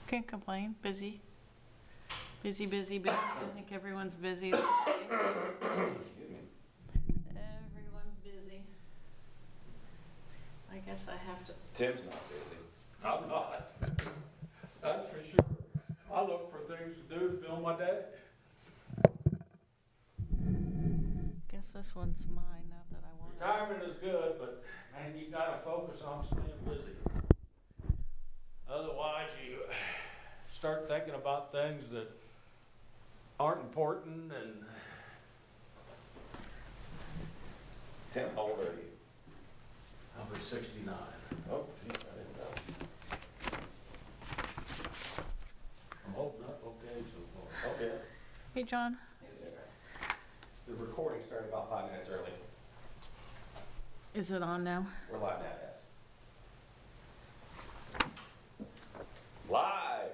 Can't complain, busy. Busy, busy, busy. I think everyone's busy these days. Everyone's busy. I guess I have to, Tim's not busy. I'm not. That's for sure. I look for things to do to fill my day. guess this one's mine, not that I want it. Retirement is good, but man, you gotta focus on staying busy. Otherwise, you start thinking about things that aren't important and. Tim, how old are you? I'll be 69. Oh, geez, I didn't know. I'm holding up okay so far. Okay. Hey, John. The recording started about 5 minutes early. Is it on now? We're live now, yes. Live.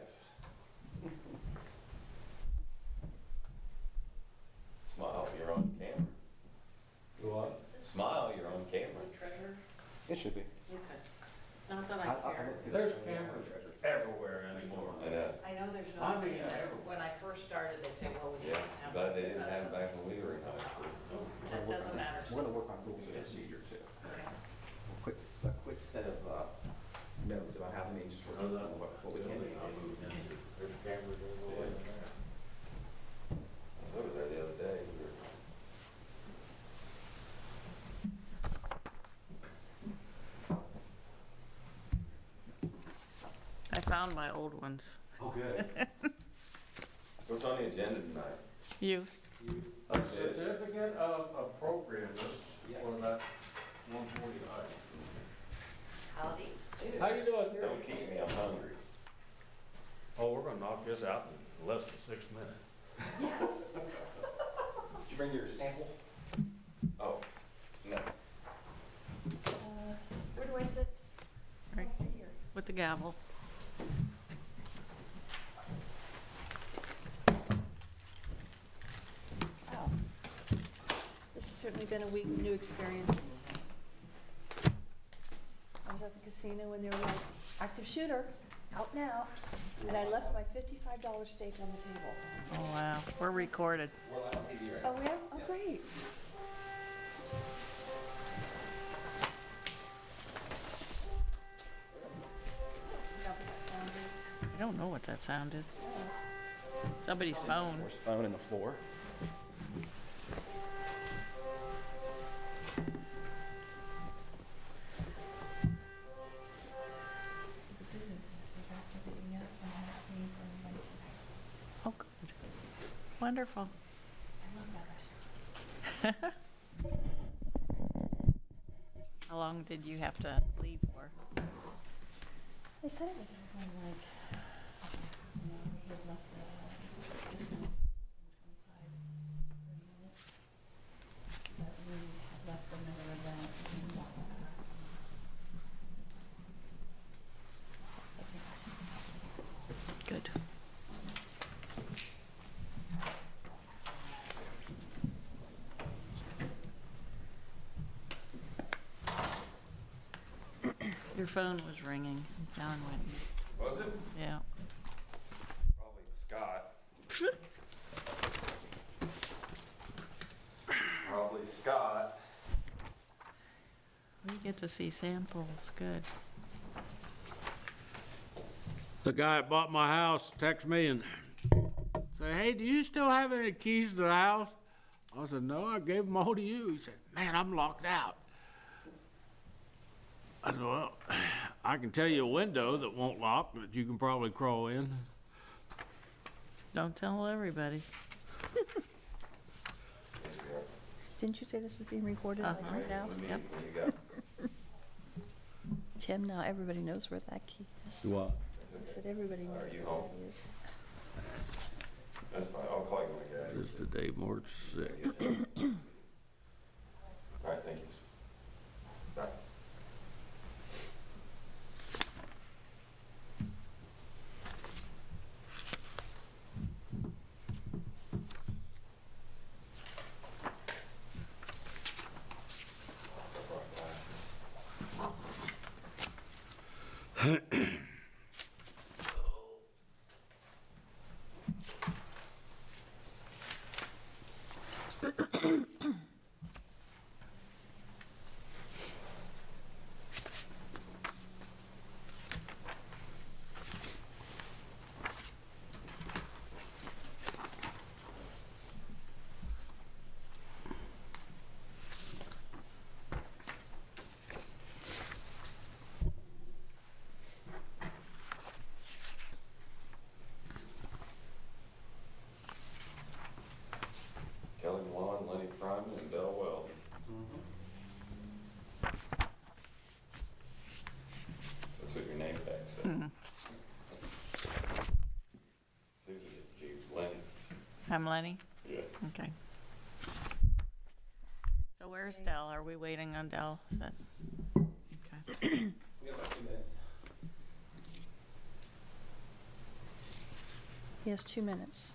Smile, you're on camera. You what? Smile, you're on camera. Treasure? It should be. Okay. Not that I care. There's cameras everywhere anymore. I know. I know there's I no, mean, when I first started, they say, well, we Yeah, don't have. but they didn't have it back when we were in high school. That doesn't matter. We're gonna work on rules of procedure too. Okay. A quick set of notes about how the meeting just works, what we can do. There's cameras everywhere in there. I was over there the other day. We were- I found my old ones. Oh, good. What's on the agenda tonight? You. A certificate of appropriateness for Yes. that 149. Howdy. How you doing? Don't keep me, I'm hungry. Oh, we're gonna knock this out in less than 6 minutes. Yes. Did you bring your sample? Oh, no. Where do I sit? Right here. with the gavel. Wow. This has certainly been a week of new experiences. I was at the casino when they were like, active shooter, out now. And I left my $55 steak on the table. Oh, wow. We're recorded. We're live on TV right Oh, now. yeah? Oh, great. Is that what that sound is? I don't know what that sound is. Oh. Somebody's phone. There's phone in the floor. Oh, good. Wonderful. How long did you have to leave for? They said it was only like, we had left this one in 25, 30 minutes. But we had left for another event. That's it. Good. Your phone was ringing. John went. Was it? Yeah. Probably Scott. Probably Scott. We get to see samples. Good. The guy that bought my house texted me and said, hey, do you still have any keys to the house? I said, no, I gave them all to you. He said, man, I'm locked out. I said, well, I can tell you a window that won't lock that you can probably crawl in. Don't tell everybody. Didn't you say this is being recorded like Uh-huh. right now? What do you Yep. what do you got? Tim, now everybody knows where that key is. What? I said everybody knows Are you where home? that is. That's fine, I'll call you when I get out. It's today, March 6th. All right, thank you. Bye. Susan is James Lenny. I'm Lenny. Yeah. Okay. So where's Dell? Are we waiting on Dell? Is that? Okay. We have about 2 minutes. He has 2 minutes.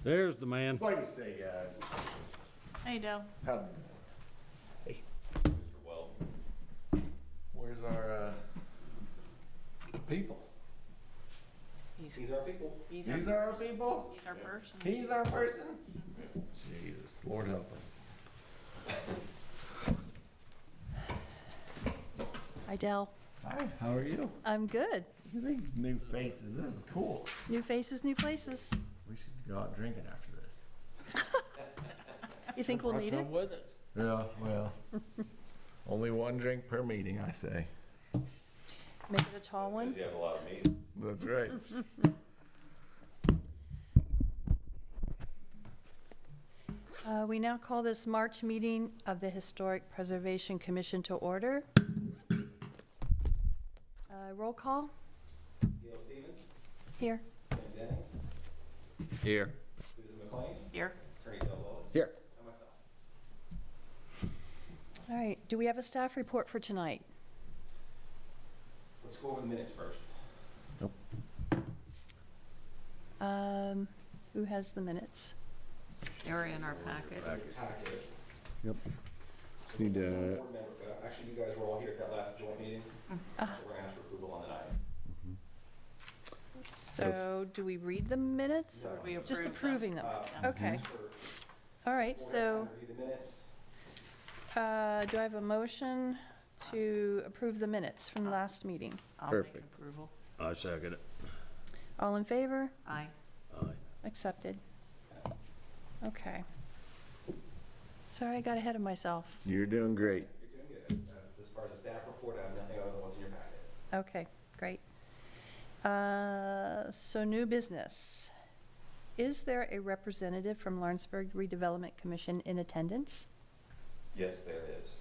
There's the man. What do you say, guys? Hey, Dell. How's it Mr. Weldon. Where's our people? These are people. He's These our, are our people? he's our person. He's our person? Jesus, Lord help us. Hi, Dell. Hi, how are you? I'm good. Look at these new faces. This is cool. New faces, new places. We should go out drinking after this. You think we'll need it? Come with us. Yeah, well, only one drink per meeting, I say. Make it a tall one. You have a lot of meat. That's right. We now call this March meeting of the Historic Preservation Commission to order. Roll call Gail Stevens, here. Ken Denning, Here. Susan McLean, Here. Attorney Del Valle, Here. and myself. All right, do we have a staff report for tonight? Let's go over the minutes first. Who has the minutes? They're in our packet. Packet. Yep. Just need to, Board member- Actually, you guys were all here at that last joint meeting, so we're gonna ask for approval on the item. So do we read the minutes or We just approve them. approving them? Okay, For all right, board so to review the minutes. do I have a motion to approve the minutes from the last meeting? I'll make Perfect. approval. I second it. All in favor? Aye. Aye. Accepted. Okay. Sorry, I got ahead of myself. you're doing great. You're doing good. As far as the staff report, I have nothing other than what's in your packet. Okay, great. So new business. Is there a representative from Lawrenceburg Redevelopment Commission in attendance? Yes, there is.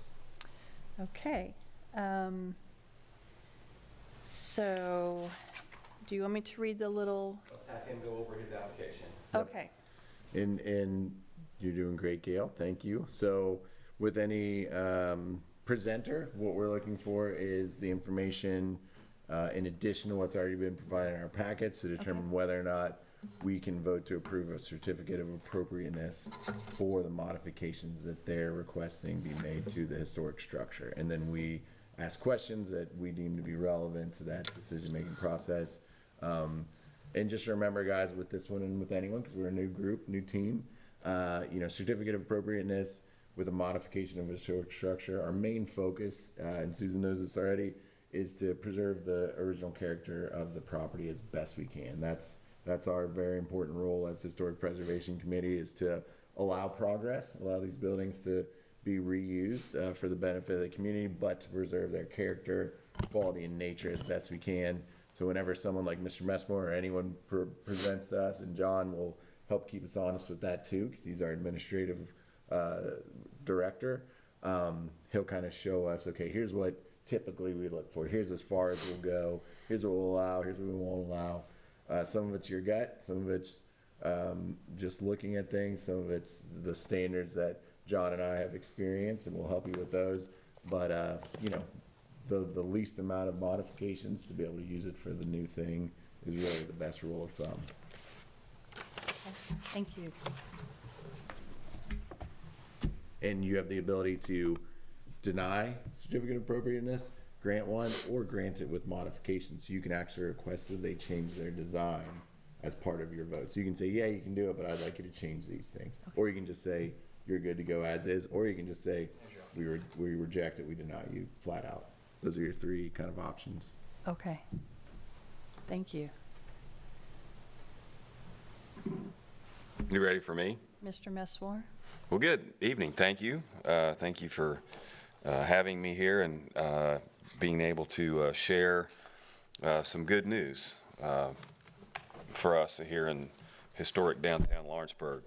Okay. So, do you want me to read the little, Let's have him go over his application. okay, And you're doing great, Gail. Thank you. So with any presenter, what we're looking for is the information in addition to what's already been provided in our packets to determine whether or not we can vote to approve a certificate of appropriateness for the modifications that they're requesting be made to the historic structure. And then we ask questions that we deem to be relevant to that decision-making process. And just remember, guys, with this one and with anyone, because we're a new group, new team, certificate of appropriateness with a modification of a historic structure, our main focus, and Susan knows this already, is to preserve the original character of the property as best we can. That's our very important role as Historic Preservation Committee, is to allow progress, allow these buildings to be reused for the benefit of the community, but to preserve their character quality in nature as best we can. So whenever someone like Mr. Messmore or anyone presents to us, and John will help keep us honest with that too, because he's our administrative director, he'll kind of show us, okay, here's what typically we look for. Here's as far as we'll go. Here's what we'll allow. Here's what we won't allow. Some of it's your gut. Some of it's just looking at things. Some of it's the standards that John and I have experienced, and we'll help you with those. But, you know, the least amount of modifications to be able to use it for the new thing is really the best rule of thumb. Thank you. And you have the ability to deny certificate of appropriateness, grant one, or grant it with modifications. So you can actually request that they change their design as part of your vote. So you can say, yeah, you can do it, but I'd like you to change these things. Okay. Or you can just say, you're good to go as is, or you can just say, we reject it, we deny you, flat out. Those are your three kind of options. Okay. Thank you. You ready for me? Mr. Messmore? Well, good evening. Thank you. Thank you for having me here and being able to share some good news for us here in historic downtown Lawrenceburg.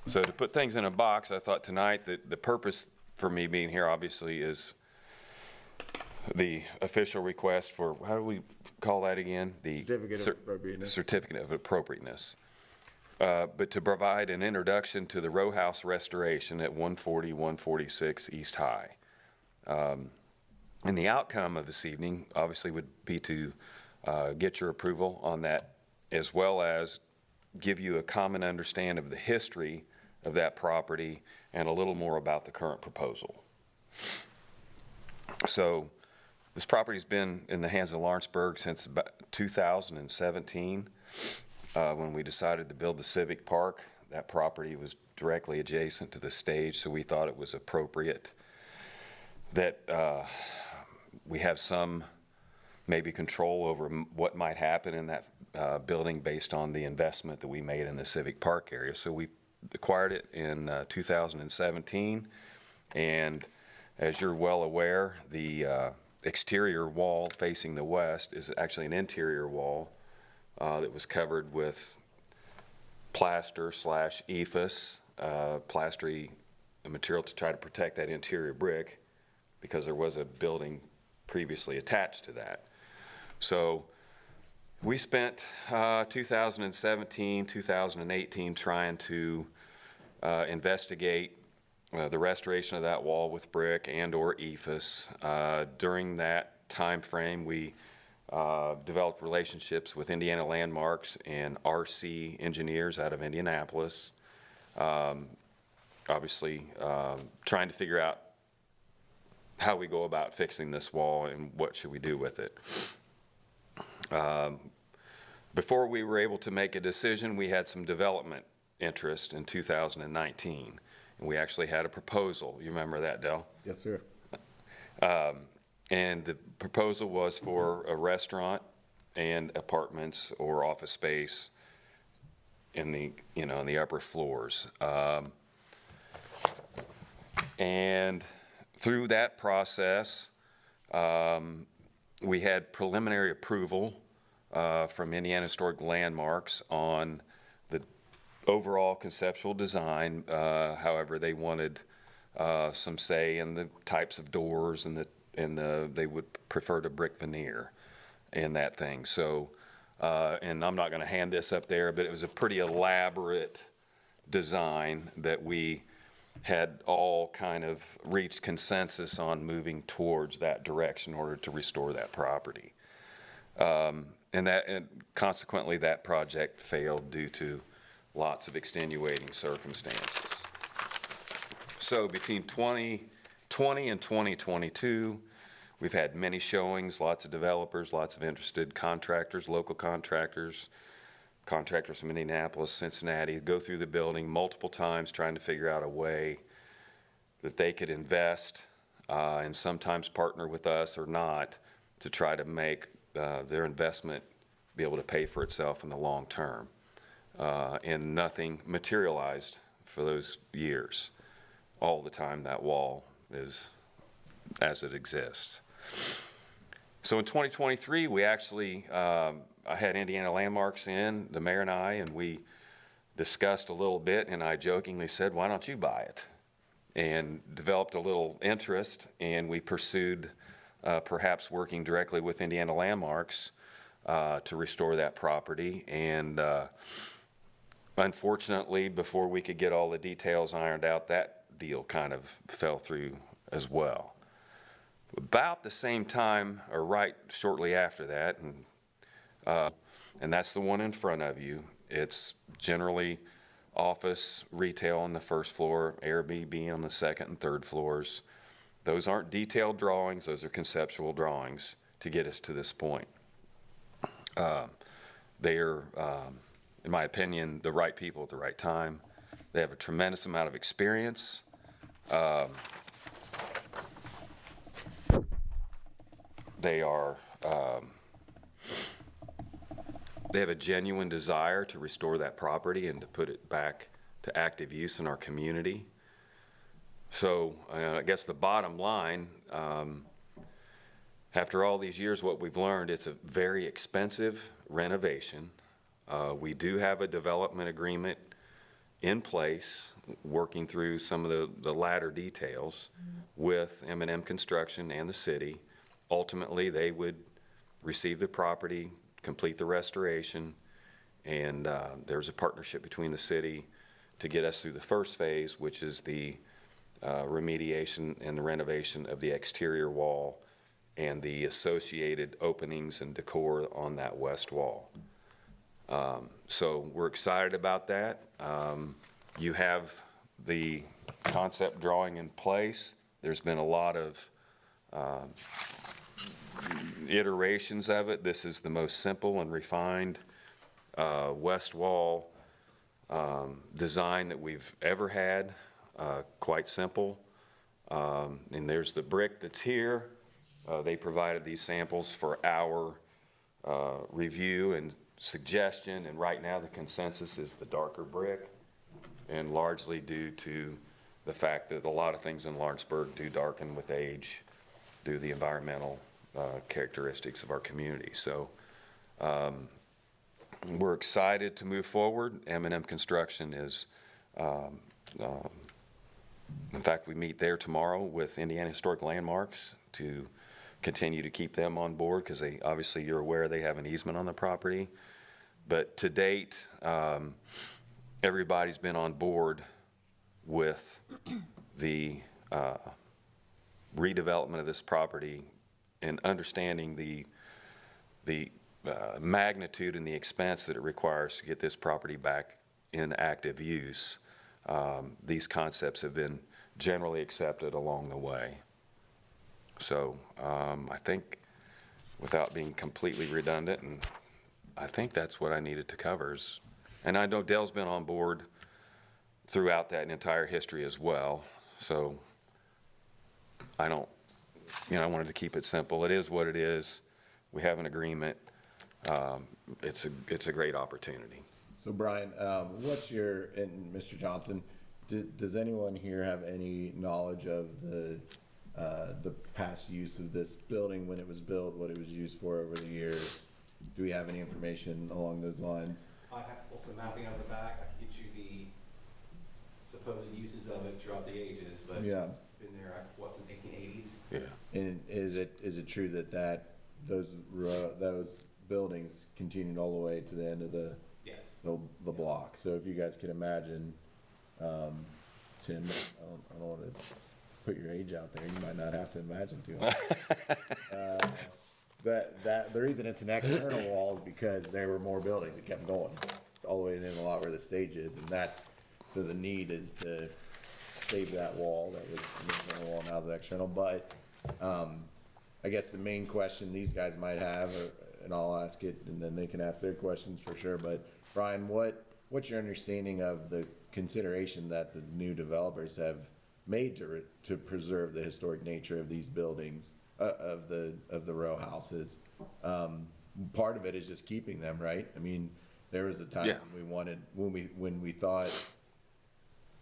So to put things in a box, I thought tonight that the purpose for me being here obviously is the official request for, how do we call that again? The Certificate of appropriateness. Certificate of appropriateness. But to provide an introduction to the row house restoration at 140, 146 East High. And the outcome of this evening obviously would be to get your approval on that, as well as give you a common understanding of the history of that property and a little more about the current proposal. So this property's been in the hands of Lawrenceburg since about 2017. When we decided to build the Civic Park, that property was directly adjacent to the stage, so we thought it was appropriate that we have some maybe control over what might happen in that building based on the investment that we made in the Civic Park area. So we acquired it in 2017, and as you're well aware, the exterior wall facing the west is actually an interior wall that was covered with plaster/ephes, plastery material to try to protect that interior brick, because there was a building previously attached to that. So we spent 2017, 2018 trying to investigate the restoration of that wall with brick and or ephes. During that time frame, we developed relationships with Indiana Landmarks and RC engineers out of Indianapolis. Obviously, trying to figure out how we go about fixing this wall and what should we do with it. Before we were able to make a decision, we had some development interest in 2019. And we actually had a proposal. You remember that, Del? Yes, sir. And the proposal was for a restaurant and apartments or office space in the, in the upper floors. And through that process, we had preliminary approval from Indiana Historic Landmarks on the overall conceptual design. However, they wanted some say in the types of doors and they would prefer to brick veneer in that thing. So, and I'm not going to hand this up there, but it was a pretty elaborate design that we had all kind of reached consensus on moving towards that direction in order to restore that property. And consequently that project failed due to lots of extenuating circumstances. So between 2020 and 2022, we've had many showings, lots of developers, lots of interested contractors, local contractors, contractors from Indianapolis, Cincinnati, go through the building multiple times trying to figure out a way that they could invest and sometimes partner with us or not to try to make their investment be able to pay for itself in the long term. And nothing materialized for those years. All the time that wall is as it exists. So So in 2023, we actually, I had Indiana Landmarks in, the mayor and I, and we discussed a little bit, and I jokingly said, why don't you buy it? And developed a little interest, and we pursued perhaps working directly with Indiana Landmarks to restore that property. And unfortunately, before we could get all the details ironed out, that deal kind of fell through as well. About the same time, or right shortly after that, and that's the one in front of you. It's generally office, retail on the first floor, Airbnb on the second and third floors. Those aren't detailed drawings, those are conceptual drawings to get us to this point. They are, in my opinion, the right people at the right time. They have a tremendous amount of experience. They have a genuine desire to restore that property and to put it back to active use in our community. So I guess the bottom line, after all these years, what we've learned, it's a very expensive renovation. We do have a development agreement in place, working through some of the latter details with M&M Construction and the city. Ultimately, they would receive the property, complete the restoration, and there's a partnership between the city to get us through the first phase, which is the remediation and the renovation of the exterior wall and the associated openings and decor on that west wall. So we're excited about that. You have the concept drawing in place. There's been a lot of iterations of it. This is the most simple and refined west wall design that we've ever had. Quite simple. And there's the brick that's here. They provided these samples for our review and suggestion, and right now the consensus is the darker brick, and largely due to the fact that a lot of things in Lawrenceburg do darken with age due to the environmental characteristics of our community. So we're excited to move forward. M&M Construction is, in fact, we meet there tomorrow with Indiana Historic Landmarks to continue to keep them on board, because they, obviously you're aware they have an easement on the property. But to date, everybody's been on board with the redevelopment of this property and understanding the magnitude and the expense that it requires to get this property back in active use. These concepts have been generally accepted along the way. So I think, without being completely redundant, and I think that's what I needed to cover. And I know Dell's been on board throughout that entire history as well. So I wanted to keep it simple. It is what it is. We have an agreement. It's a great opportunity. So Brian, what's your, and Mr. Johnson, does anyone here have any knowledge of the past use of this building, when it was built, what it was used for over the years? Do we have any information along those lines? I have to pull some mapping out of the back. I can get you the supposed uses of it throughout the ages, but Yeah. it's been there, what, since 1880s? Yeah. And is it true that those buildings continued all the way to the end of the Yes. the block? So if you guys can imagine, Tim, I don't want to put your age out there. You might not have to imagine too much. That the reason it's an external wall is because there were more buildings that kept going all the way in the lot where the stage is, and so the need is to save that wall that was an internal wall, now it's external. But I guess the main question these guys might have, and I'll ask it, and then they can ask their questions for sure. But Brian, what's your understanding of the consideration that the new developers have made to preserve the historic nature of these buildings, of the row houses? Part of it is just keeping them, right? I mean, there was a time when we thought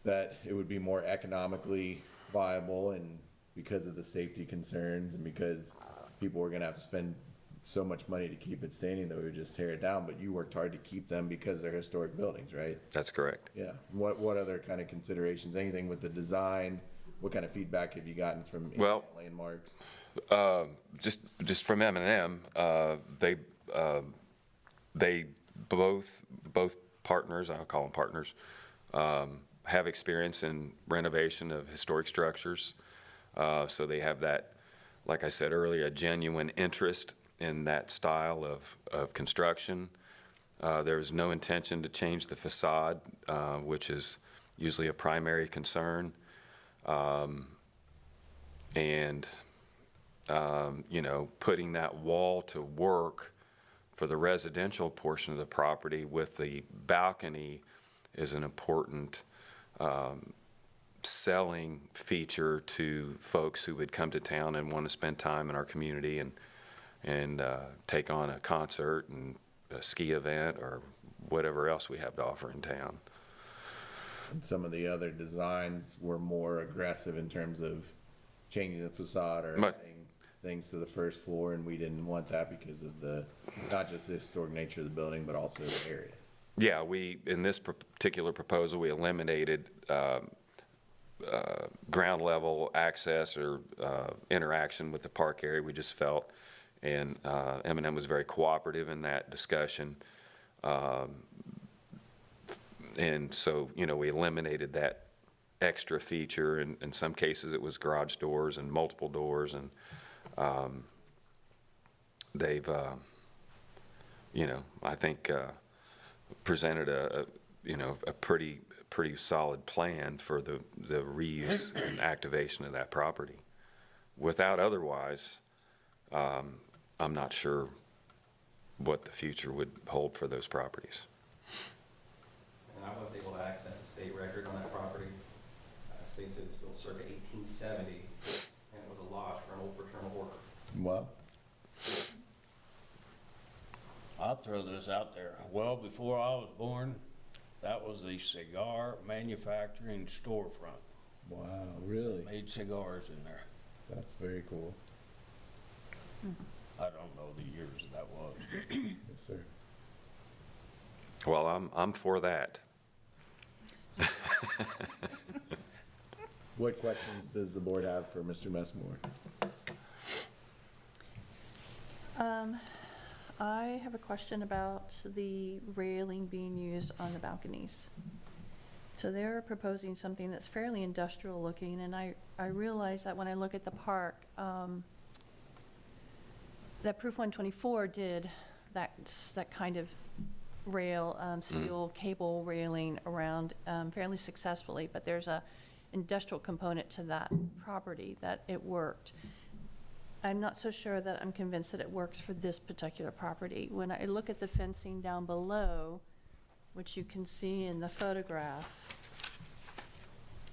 that it would be more economically viable, and because of the safety concerns, and because people were gonna have to spend so much money to keep it standing that we would just tear it down, but you worked hard to keep them because they're historic buildings, right? That's correct. Yeah. What other kind of considerations, anything with the design? What kind of feedback have you gotten from Well, landmarks? Just from M&M, they both partners, I'll call them partners, have experience in renovation of historic structures. So they have that, like I said earlier, a genuine interest in that style of construction. There's no intention to change the facade, which is usually a primary concern. Putting that wall to work for the residential portion of the property with the balcony is an important selling feature to folks who would come to town and want to spend time in our community and take on a concert and a ski event or whatever else we have to offer in town. And some of the other designs were more aggressive in terms of changing the facade or adding things to the first floor, and we didn't want that because of not just the historic nature of the building, but also the area. Yeah, in this particular proposal, we eliminated ground level access or interaction with the park area. We just felt, and M&M was very cooperative in that discussion. And so, we eliminated that extra feature. In some cases, it was garage doors and multiple doors, and they've, I think, presented a pretty solid plan for the reuse and activation of that property. Without otherwise, I'm not sure what the future would hold for those properties. And I was able to access a state record on that property. State said it's built circa 1870, and it was a lodge for an old fraternal order. Well, I'll throw this out there. Well, before I was born, that was the cigar manufacturing storefront. wow, really? Made cigars in there. That's very cool. I don't know the years that was. Yes, sir. Well, I'm for that. What questions does the board have for Mr. Messmore? I have a question about the railing being used on the balconies. So they're proposing something that's fairly industrial looking, and I realize that when I look at the park, that Proof 124 did that kind of rail, steel cable railing around fairly successfully, but there's a industrial component to that property that it worked. I'm not so sure that I'm convinced that it works for this particular property. When I look at the fencing down below, which you can see in the photograph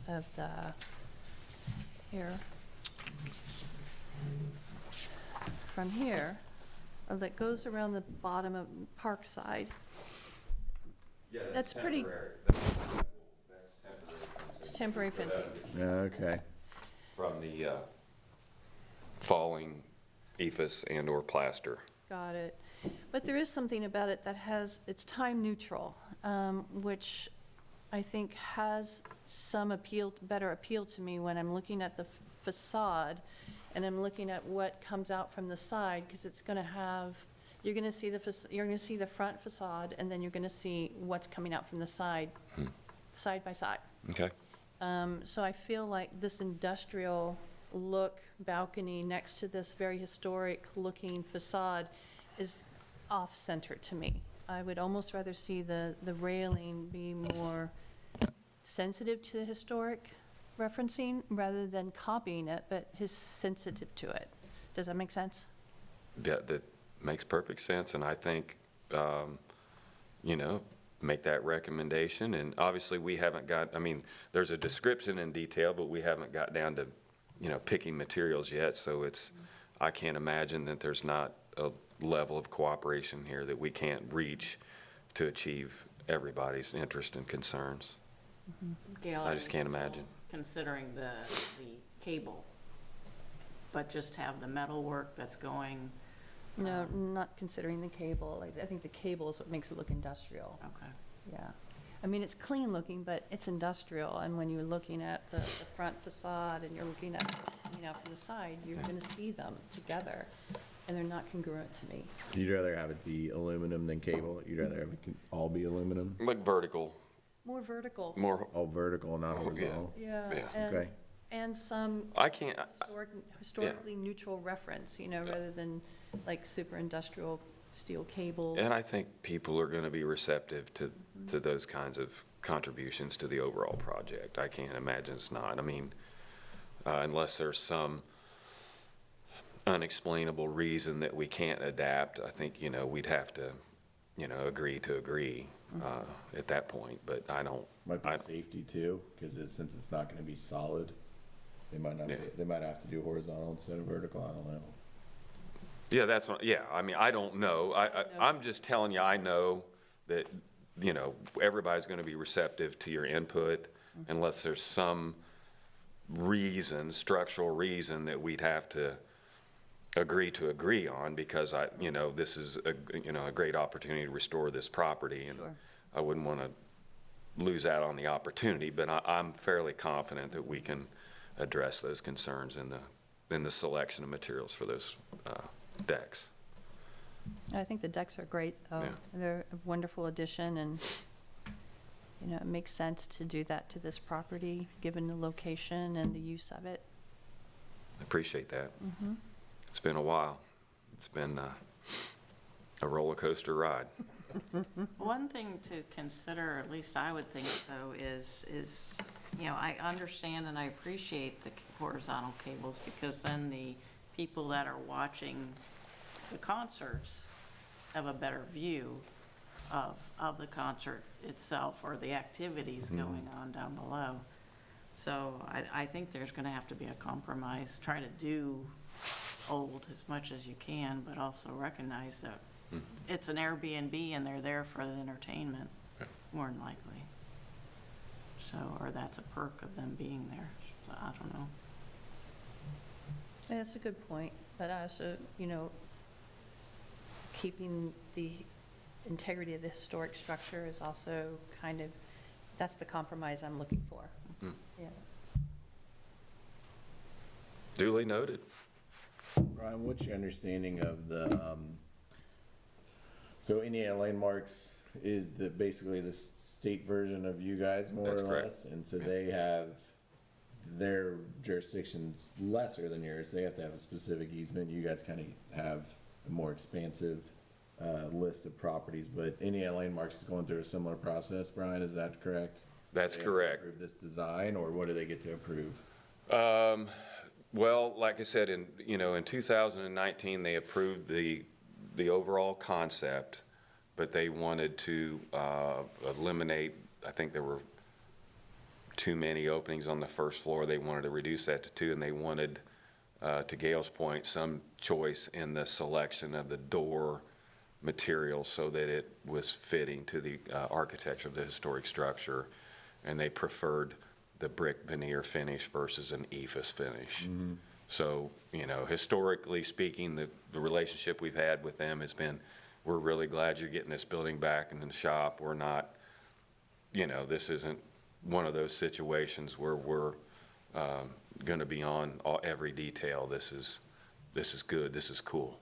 of from here, that goes around the bottom of Parkside. Yeah, That's pretty- temporary. It's temporary fencing. Okay. From the falling ephes and/or plaster. Got it. But there is something about it that it's time neutral, which I think has some better appeal to me when I'm looking at the facade and I'm looking at what comes out from the side, because it's going to have, you're going to see the front facade, and then you're going to see what's coming out from the side, side by side. Okay. So I feel like this industrial look balcony next to this very historic looking facade is off-center to me. I would almost rather see the railing be more sensitive to historic referencing rather than copying it, but is sensitive to it. Does that make sense? Yeah, that makes perfect sense, and I think, make that recommendation. And obviously, we haven't got, there's a description in detail, but we haven't got down to, picking materials yet, so I can't imagine that there's not a level of cooperation here that we can't reach to achieve everybody's interest and concerns. Gail, I just can't still imagine. Considering the cable. but just have the metal work that's going, No, not considering the cable. Like, I think the cable is what makes it look industrial. okay. Yeah. I mean, it's clean looking, but it's industrial. And when you're looking at the front facade and you're looking at, from the side, you're going to see them together. And they're not congruent to me. You'd rather have it be aluminum than cable? You'd rather have it all be aluminum? Like vertical, More vertical. more, All vertical, not horizontal? Yeah. Yeah. Okay. And some I can't, historically neutral reference, rather than like super industrial steel cable. and I think people are gonna be receptive to those kinds of contributions to the overall project. I can't imagine it's not. I mean, unless there's some unexplainable reason that we can't adapt, I think, we'd have to, agree to agree, at that point, but I don't. Might be safety too, because since it's not gonna be solid, they might not, Yeah. they might have to do horizontal instead of vertical, I don't know. Yeah, that's what, yeah, I mean, I don't know. I'm just telling you, I know that, everybody's gonna be receptive to your input unless there's some reason, structural reason that we'd have to agree on, because this is a great opportunity to restore this property, and Sure. I wouldn't wanna lose out on the opportunity, but I'm fairly confident that we can address those concerns in the selection of materials for those, decks. I think the decks are great, though. Yeah. They're a wonderful addition, and, it makes sense to do that to this property, given the location and the use of it. Appreciate that. It's been a while. It's been a roller coaster ride. One thing to consider, at least I would think so, is, I understand and I appreciate the horizontal cables, because then the people that are watching the concerts have a better view of the concert itself or the activities going on down below. So I think there's gonna have to be a compromise, try to do old as much as you can, but also recognize that it's an Airbnb and they're there for the entertainment, more than likely. So, or that's a perk of them being there, so I don't know. Yeah, that's a good point, but also, keeping the integrity of the historic structure is also kind of, that's the compromise I'm looking for. Yeah. Duly noted. Brian, what's your understanding of the, so Indiana Landmarks is basically the state version of you guys, more That's or correct. less? And so they have, their jurisdiction's lesser than yours, they have to have a specific easement, you guys kind of have a more expansive, list of properties, but Indiana Landmarks is going through a similar process, Brian, is that correct? That's They have to correct. approve this design, or what do they get to approve? Well, like I said, in 2019, they approved the overall concept, but they wanted to eliminate, I think there were too many openings on the first floor. They wanted to reduce that to 2, and they wanted, to Gail's point, some choice in the selection of the door material so that it was fitting to the architecture of the historic structure, and they preferred the brick veneer finish versus an ephes finish. So, historically speaking, the relationship we've had with them has been, we're really glad you're getting this building back in the shop. We're not, this isn't one of those situations where we're gonna be on every detail. This is good, this is cool.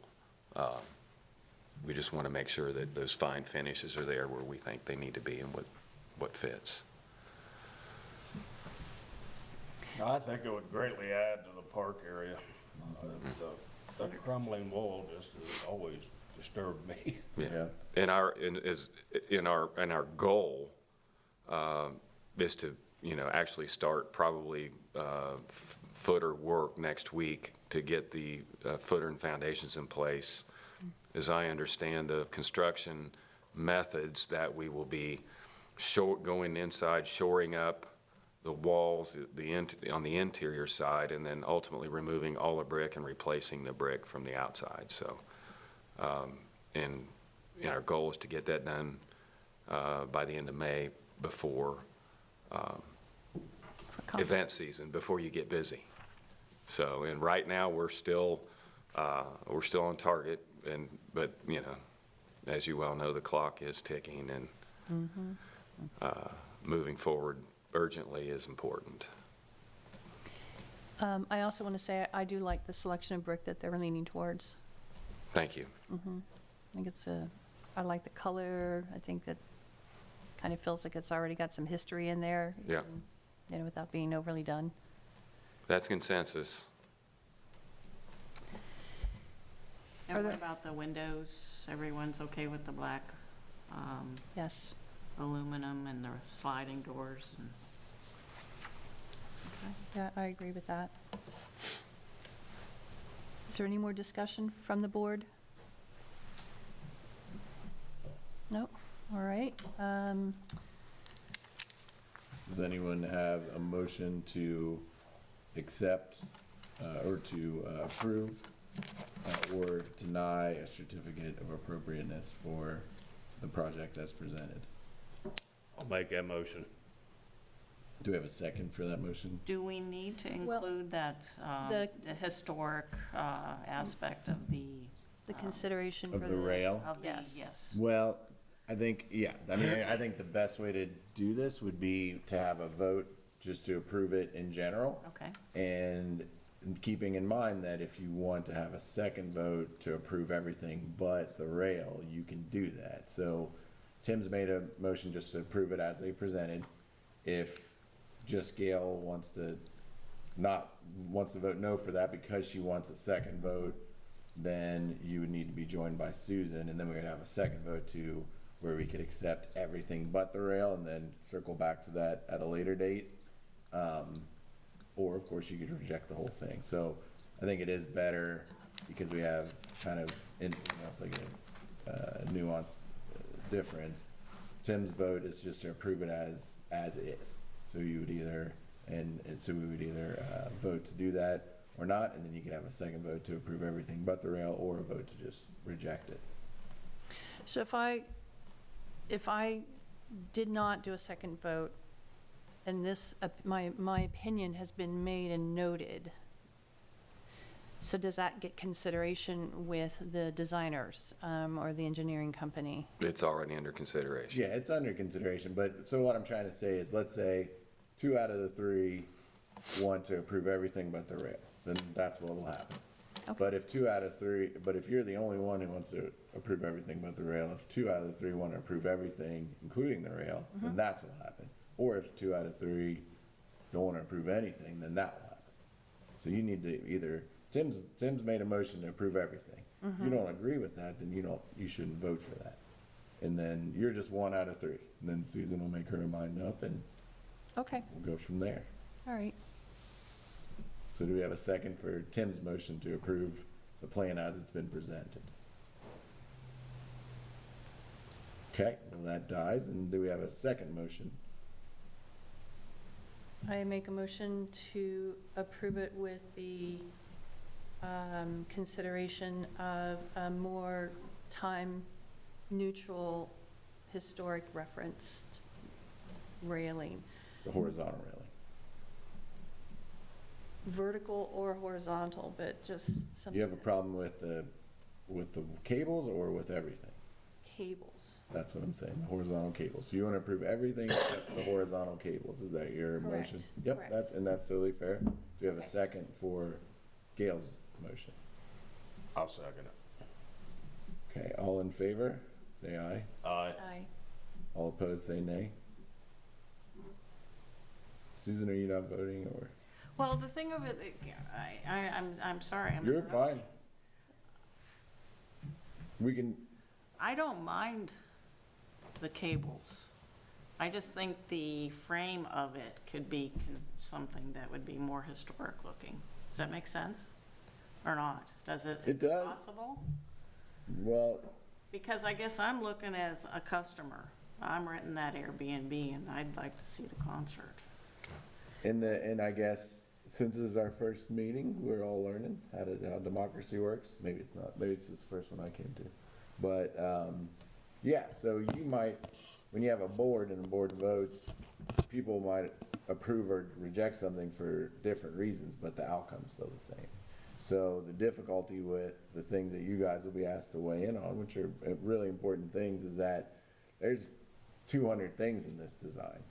We just wanna make sure that those fine finishes are there where we think they need to be and what fits. I think it would greatly add to the park area. The crumbling wall just has always disturbed me. Yeah. And our goal is to, actually start probably footer work next week to get the footer and foundations in place. As I understand the construction methods, that we will be going inside, shoring up the walls on the interior side, and then ultimately removing all the brick and replacing the brick from the outside. So, and our goal is to get that done by the end of May, before event season, before you get busy. So, and right now, we're still on target, but, you know, as you well know, the clock is ticking, and moving forward urgently is important. I also want to say I do like the selection of brick that they're leaning towards. Thank you. I think I like the color. I think that kind of feels like it's already got some history in there. Yeah. even, You know, without being overly done. That's consensus. And Are what there- about the windows? Everyone's okay with the black Yes. aluminum and the sliding doors? And okay. Yeah, I agree with that. Is there any more discussion from the board? No? All right. Does anyone have a motion to accept, or to approve, or deny a certificate of appropriateness for the project as presented? I'll make that motion. Do we have a second for that motion? Do we need to Well, include that, the- the historic aspect of the? The consideration Of for the rail? Of the, Yes. yes. Well, I think, yeah, I mean, I think the best way to do this would be to have a vote just to approve it in general. Okay. And keeping in mind that if you want to have a second vote to approve everything but the rail, you can do that. So Tim's made a motion just to approve it as they presented. If just Gail wants to vote no for that because she wants a second vote, then you would need to be joined by Susan, and then we're gonna have a second vote to where we could accept everything but the rail and then circle back to that at a later date. Or of course you could reject the whole thing. So I think it is better because we have kind of, it's like a nuanced difference. Tim's vote is just to approve it as is. So you would either, and so we would either vote to do that or not, and then you could have a second vote to approve everything but the rail, or a vote to just reject it. So if I did not do a second vote, and this, my opinion has been made and noted, so does that get consideration with the designers, or the engineering company? It's already under consideration. Yeah, it's under consideration, but, so what I'm trying to say is, let's say 2 out of the 3 want to approve everything but the rail, then that's what will happen. Okay. But if 2 out of 3, but if you're the only one who wants to approve everything but the rail, if 2 out of the 3 want to approve everything, including the rail, then that's what'll happen. Or if 2 out of 3 don't want to approve anything, then that will happen. So you need to either, Tim's made a motion to approve everything. If you don't agree with that, then you shouldn't vote for that. And then you're just 1 out of 3. And then Susan will make her mind up and Okay, we'll go from there. all right. So do we have a second for Tim's motion to approve the plan as it's been presented? Okay, well, that dies, and do we have a second motion? I make a motion to approve it with the consideration of a more time-neutral historic referenced railing, The horizontal railing. vertical or horizontal, but just Do something. you have a that's problem with the cables or with everything? Cables. That's what I'm saying, the horizontal cables. So you want to approve everything except the horizontal cables, is that your Correct, motion? Yep, correct. that's totally fair. Do we have a Okay. second for Gail's motion? I'll second it. Okay, all in favor, say aye. Aye. Aye. All opposed, say nay. Susan, are you not voting, or? Well, the thing of it, I'm sorry. I'm You're interrupting. fine. We can, I don't mind the cables. I just think the frame of it could be something that would be more historic looking. Does that make sense? Or not? Does it? It is does. Possible? well, Because I guess I'm looking as a customer. I'm renting that Airbnb and I'd like to see the concert. and I guess, since this is our first meeting, we're all learning how democracy works. Maybe it's not, maybe it's the first one I came to. But, yeah, so you might when you have a board and a board votes, people might approve or reject something for different reasons, but the outcome's still the same. So the difficulty with the things that you guys will be asked to weigh in on, which are really important things, is that there's 200 things in this design.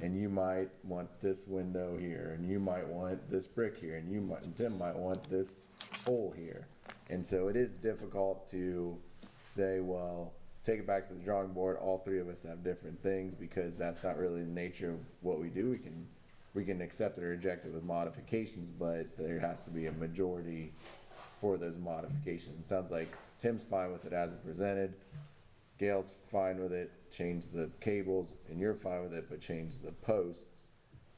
And you might want this window here, and you might want this brick here, and Tim might want this hole here. And so it is difficult to say, well, take it back to the drawing board, all three of us have different things, because that's not really the nature of what we do. We can accept it or reject it with modifications, but there has to be a majority for those modifications. It sounds like Tim's fine with it as it presented, Gail's fine with it, change the cables, and you're fine with it, but change the posts.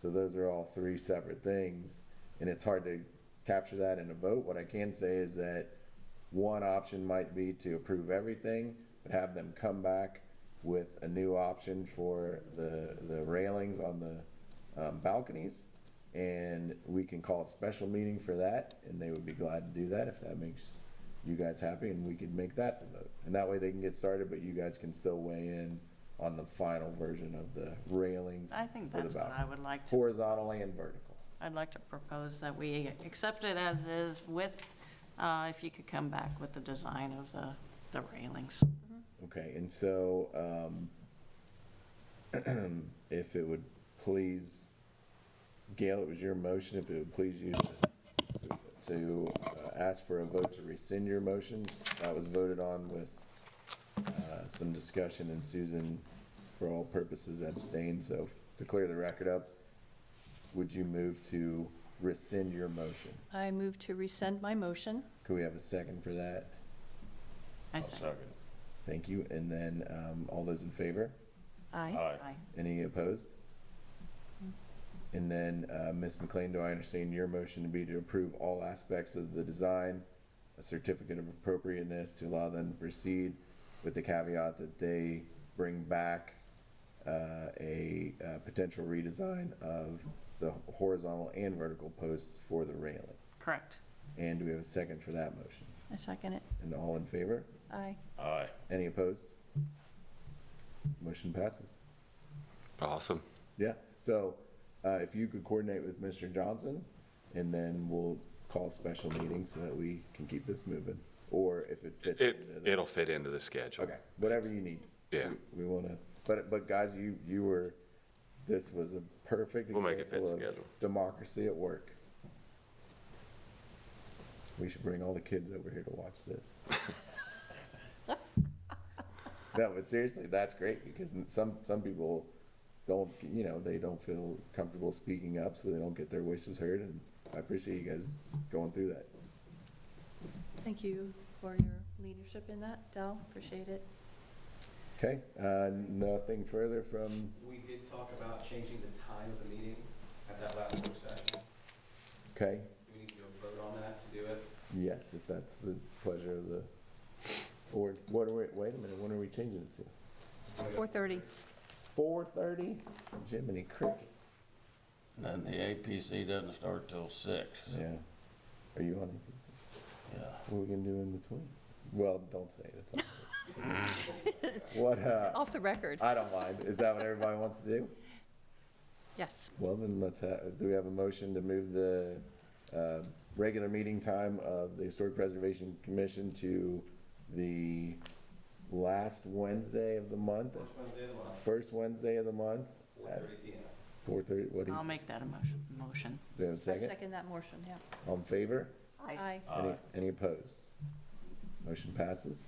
So those are all three separate things, and it's hard to capture that in a vote. What I can say is that one option might be to approve everything, but have them come back with a new option for the railings on the balconies, and we can call a special meeting for that, and they would be glad to do that if that makes you guys happy, and we could make that the vote. And that way they can get started, but you guys can still weigh in on the final version of the railings. I think for the that's what I balcony, would like to, horizontal and vertical. I'd like to propose that we accept it as is with, if you could come back with the design of the railings. Okay, and so, if it would please, Gail, it was your motion, if it would please you to ask for a vote to rescind your motion. That was voted on with some discussion, and Susan, for all purposes, abstained. So to clear the record up, would you move to rescind your motion? I move to rescind my motion. Could we have a second for that? I say. Thank you. And then, all those in favor? Aye. Aye. Any opposed? And then, Ms. McLean, do I understand your motion to be to approve all aspects of the design, a certificate of appropriateness to allow them to proceed, with the caveat that they bring back a potential redesign of the horizontal and vertical posts for the railings? Correct. And do we have a second for that motion? I second it. And all in favor? Aye. Aye. Any opposed? Motion passes. Awesome. Yeah, so if you could coordinate with Mr. Johnson, and then we'll call a special meeting so that we can keep this moving, or if it fits. It'll fit into the schedule. Okay, whatever you need. Yeah. We wanna, but guys, you were, this was a perfect We'll make it fit example of schedule. democracy at work. We should bring all the kids over here to watch this. No, but seriously, that's great, because some people don't, they don't feel comfortable speaking up, so they don't get their wishes heard, and I appreciate you guys going through that. Thank you for your leadership in that, Del. Appreciate it. Okay, nothing further from, We did talk about changing the time of the meeting at that last work session. okay, Do we need to go vote on that to do it? yes, if that's the pleasure of the board. What are we, wait a minute, when are we changing it to? 4:30. 4:30? Jiminy crickets. Then the APC doesn't start till 6. Yeah. Are you on? Yeah. What are we gonna do in between? Well, don't say it. It's okay. What, Off the record. I don't mind. Is that what everybody wants to do? Yes. Well, then do we have a motion to move the, regular meeting time of the Historic Preservation Commission to the last Wednesday of the month? First Wednesday of the month, First Wednesday of the month? 4:30 PM. 4:30, what do you? I'll make that a motion. Do we have a I second? second that motion, yeah. All in favor? Aye. Any opposed? Motion passes.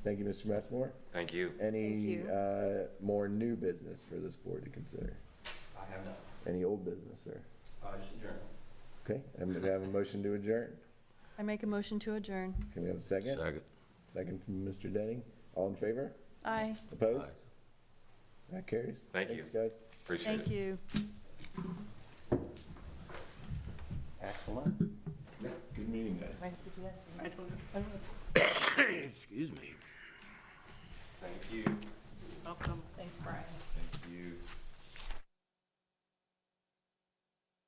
Thank you, Mr. Metzmore. Thank you. Any, you. more new business for this board to consider? I have none. Any old business, sir? Just adjourn. Okay, and we have a motion to adjourn. I make a motion to adjourn. Can we have a second? Second. Second from Mr. Denning. All in favor? Aye. Opposed? Aye. That carries. Thank you. Thanks, guys. Appreciate it. Thank you. Excellent. Good meeting, guys. Excuse me. Thank you.